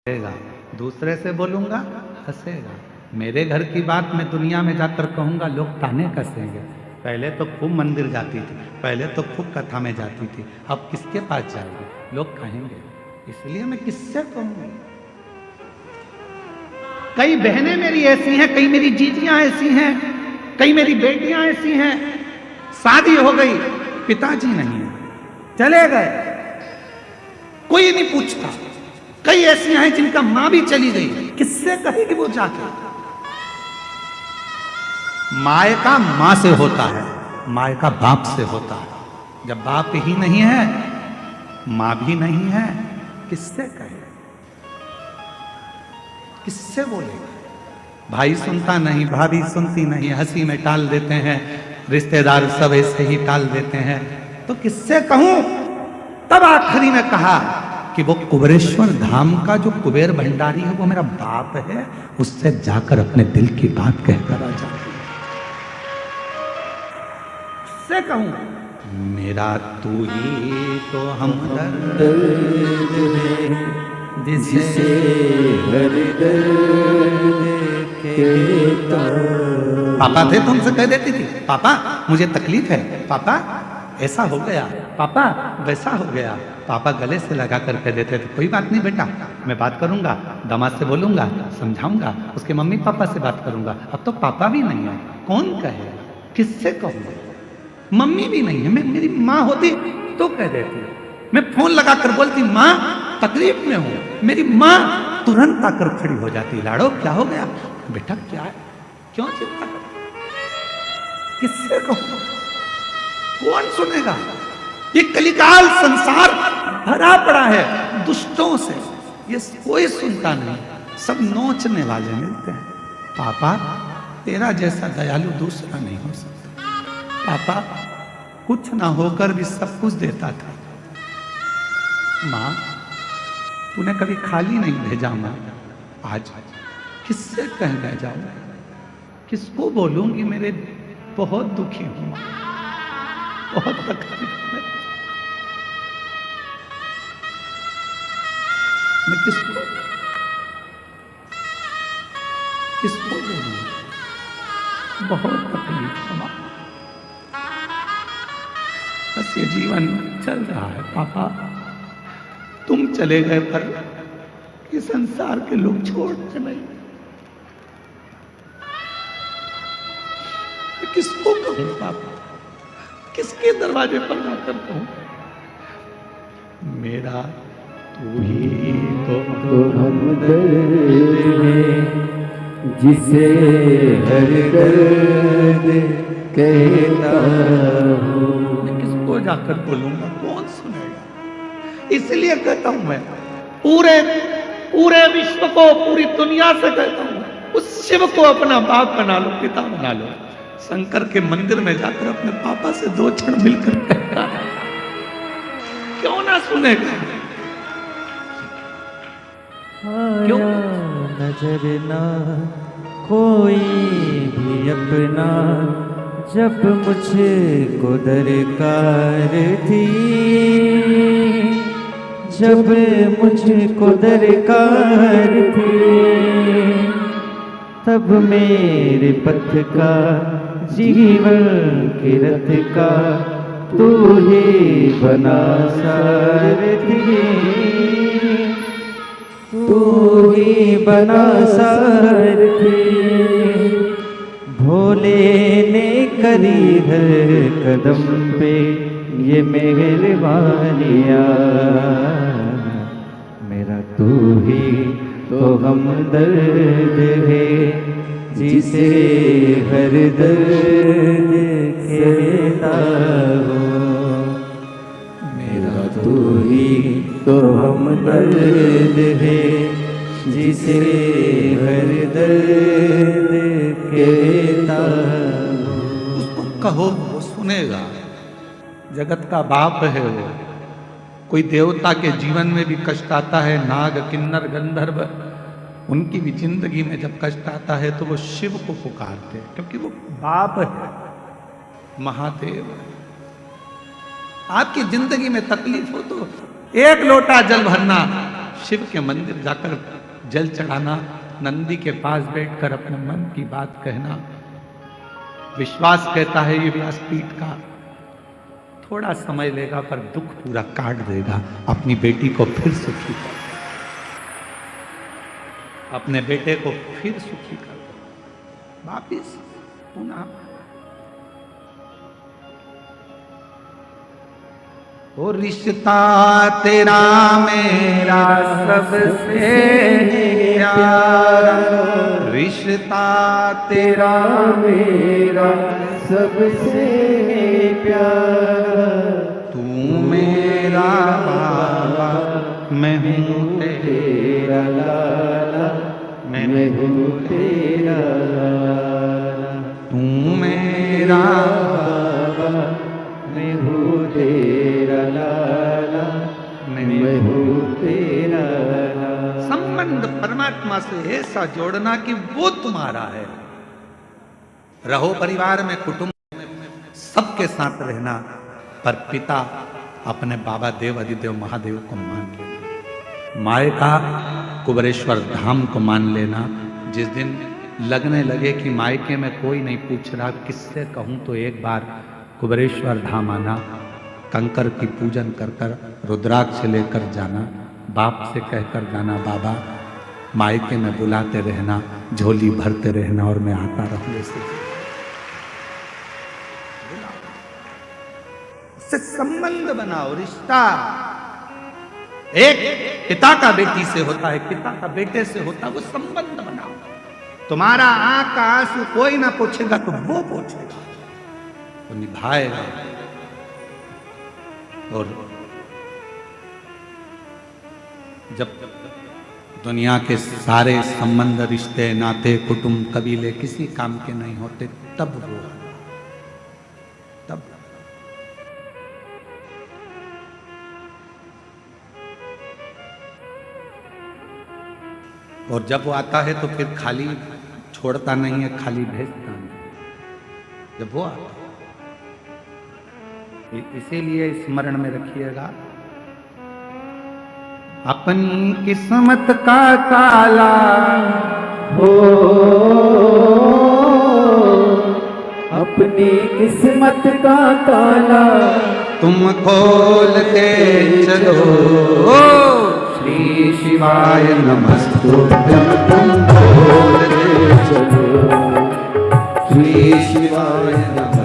हंसेगा, दूसरे से बोलूंगा हंसेगा। मेरे घर की बात मैं दुनिया में जाकर कहूंगा, लोग ताने कसेंगे। पहले तो खूब मंदिर जाती थी, पहले तो खूब कथा में जाती थी, अब किसके पास जाएगी, लोग कहेंगे। इसलिए मैं किससे कहूंगी। कई बहनें मेरी ऐसी हैं, कई मेरी जीजियां ऐसी हैं, कई मेरी बेटियां ऐसी हैं, शादी हो गई, पिताजी नहीं है, चले गए, कोई नहीं पूछता। कई ऐसी हैं जिनका मां भी चली गई, किससे कहेगी वो जाके। मायका मां से होता है, मायका बाप से होता है। जब बाप ही नहीं है, मां भी नहीं है, किससे कहे, किससे बोलेगा। भाई सुनता नहीं, भाभी सुनती नहीं, हंसी में टाल देते हैं, रिश्तेदार सब ऐसे ही टाल देते हैं, तो किससे कहूं। तब आखिरी में कहा कि वो कुबेरेश्वर धाम का जो कुबेर भंडारी है वो मेरा बाप है, उससे जाकर अपने दिल की बात कहकर आ जा। उससे कहूं, मेरा तू ही तो हमदर्द है, जिसे हर दर्द कहता। पापा थे तो उनसे कह देती थी, पापा मुझे तकलीफ है, पापा ऐसा हो गया, पापा वैसा हो गया। पापा गले से लगा कर कह देते थे, कोई बात नहीं बेटा, मैं बात करूंगा, दामाद से बोलूंगा, समझाऊंगा, उसके मम्मी पापा से बात करूंगा। अब तो पापा भी नहीं है, कौन कहे, किससे कहूंगा। मम्मी भी नहीं है, मैं मेरी माँ होती तो कह देती, मैं फोन लगा कर बोलती, माँ तकलीफ में हूं, मेरी माँ तुरंत आकर खड़ी हो जाती, लाड़ो क्या हो गया बेटा, क्या है, क्यों चिंता कर, किससे कहूं, कौन सुनेगा। ये कलिकाल संसार भरा पड़ा है दुष्टों से, ये कोई सुनता नहीं, सब नोचने वाले मिलते हैं। पापा तेरा जैसा दयालु दूसरा नहीं हो सकता, पापा कुछ ना होकर भी सब कुछ देता था। माँ तूने कभी खाली नहीं भेजा, माँ आज किससे कहने जाऊं, किसको बोलूंगी, मेरे बहुत दुखी हूं, बहुत तकलीफ में, मैं किसको किसको बोलूं, बहुत तकलीफ है। बस ये जीवन चल रहा है। पापा तुम चले गए पर ये संसार के लोग छोड़ते नहीं, मैं किसको कहूं पापा, किसके दरवाजे पर जाकर कहूं। मेरा तू ही तो हमदर्द है, जिसे हर दर्द कहता हूँ। मैं किसको जाकर बोलूंगा, कौन सुनेगा। इसलिए कहता हूं मैं पूरे विश्व को, पूरी दुनिया से कहता हूं, उस शिव को अपना बाप बना लो, पिता बना लो। शंकर के मंदिर में जाकर अपने पापा से दो क्षण मिलकर कहता है, क्यों ना सुनेगा, क्यों नजर ना कोई भी अपना, जब मुझको दरकार थी, जब मुझको दरकार थी, तब मेरे पथ का, जीवन के रथ का तू ही बना सारथी, तू ही बना सारथी। भोले ने करी हर कदम पे ये मेहरबानियाँ, मेरा तू ही तो हमदर्द है, जिसे हर दर्द कहता हूँ। मेरा तू ही तो हमदर्द है, जिसे हर दर्द कहता हूँ। उसको कहो वो सुनेगा, जगत का बाप है वो। कोई देवता के जीवन में भी कष्ट आता है, नाग किन्नर गंधर्व, उनकी भी जिंदगी में जब कष्ट आता है तो वो शिव को पुकारते हैं, क्योंकि वो बाप है, महादेव है। आपकी जिंदगी में तकलीफ हो तो एक लोटा जल भरना शिव के मंदिर जाकर जल चढ़ाना, नंदी के पास बैठकर अपने मन की बात कहना। विश्वास कहता है ये व्यासपीठ का थोड़ा समय लेगा पर दुख पूरा काट देगा। अपनी बेटी को फिर सुखी कर, अपने बेटे को फिर सुखी कर दो, वापिस पुनः। ओ रिश्ता तेरा मेरा सबसे प्यारा, रिश्ता तेरा मेरा सबसे प्यारा, तू मेरा बाबा मैं हूँ तेरा लाला, मैं हूँ तेरा लाला, तू मेरा बाबा मैं हूँ तेरा लाला, मैं हूँ तेरा लाला। संबंध परमात्मा से ऐसा जोड़ना कि वो तुम्हारा है। रहो परिवार में, कुटुंब में, सबके साथ रहना, पर पिता अपने बाबा देव अधिदेव महादेव को मान लेना, माए का कुबरेश्वर धाम को मान लेना। जिस दिन लगने लगे कि मायके में कोई नहीं पूछ रहा, किससे कहूं, तो एक बार कुबरेश्वर धाम आना, कंकर की पूजन कर कर रुद्राक्ष लेकर जाना, बाप से कहकर जाना बाबा मायके में बुलाते रहना, झोली भरते रहना और मैं आता रहूं। से संबंध बनाओ, रिश्ता एक पिता का बेटी से होता है, पिता का बेटे से होता है, वो संबंध बनाओ। तुम्हारा आंख का आंसू कोई ना पूछेगा तो वो पूछेगा, वो निभाएगा। और जब दुनिया के सारे संबंध, रिश्ते, नाते, कुटुंब, कबीले किसी काम के नहीं होते, तब वो, तब और जब वो आता है तो फिर खाली छोड़ता नहीं है, खाली भेजता नहीं। जब वो आता है, इसीलिए स्मरण में रखिएगा, अपनी किस्मत का ताला हो, अपनी किस्मत का ताला तुम खोल के चलो। श्री शिवाय नमस्तुभ्यं, तुम खोल के चलो। श्री शिवाय नमः।